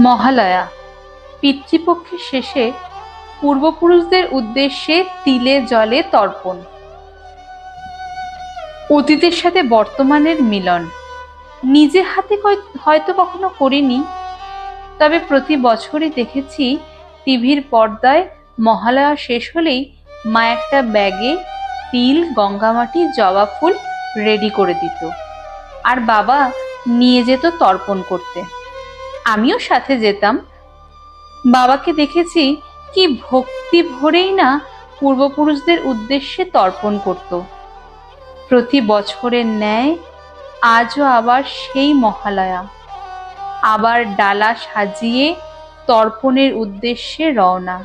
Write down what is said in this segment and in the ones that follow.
মহালয়া পিতৃপক্ষের শেষে পূর্বপুরুষদের উদ্দেশ্যে তিলে জলে তর্পণ। অতীতের সাথে বর্তমানের মিলন নিজে হাতে হয়তো কখনো করিনি, তবে প্রতি বছরই দেখেছি টিভির পর্দায় মহালয়া শেষ হলেই মা একটা ব্যাগে তিল, গঙ্গামাটি, জবা ফুল রেডি করে দিত আর বাবা নিয়ে যেত তর্পণ করতে। আমিও সাথে যেতাম। বাবাকে দেখেছি কি ভক্তি ভরেই না পূর্বপুরুষদের উদ্দেশ্যে তর্পণ করত। প্রতি বছরের ন্যায় আজও আবার সেই মহালয়া, আবার ডালা সাজিয়ে তর্পণের উদ্দেশ্যে রওনা।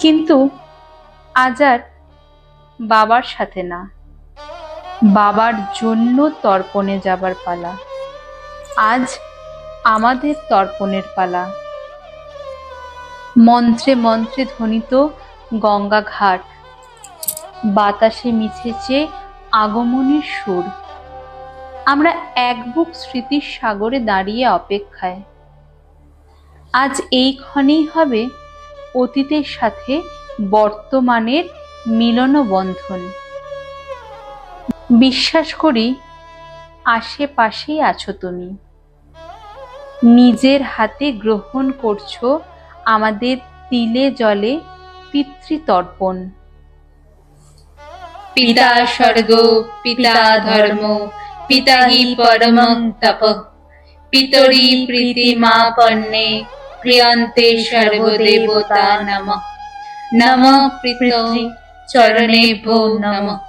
কিন্তু আজ আর বাবার সাথে না, বাবার জন্য তর্পণে যাবার পালা। আজ আমাদের তর্পণের পালা। মন্ত্রে মন্ত্রে ধ্বনিত গঙ্গা ঘাট, বাতাসে মিছেছে আগমনের সুর। আমরা এক বুক স্মৃতির সাগরে দাঁড়িয়ে অপেক্ষায়। আজ এই ক্ষণেই হবে অতীতের সাথে বর্তমানের মিলন বন্ধন। বিশ্বাস করি আশেপাশেই আছো তুমি, নিজের হাতে গ্রহণ করছো আমাদের তিলে জলে পিতৃতর্পণ। পিতা স্বর্গ, পিতা ধর্ম, পিতা হি পরমং তপঃ, পিতরি প্রীতিমাপন্নে প্রিয়ন্তে সর্বদেবতা নমঃ। নমঃ পিতৃ চরণেভ্যো নমঃ।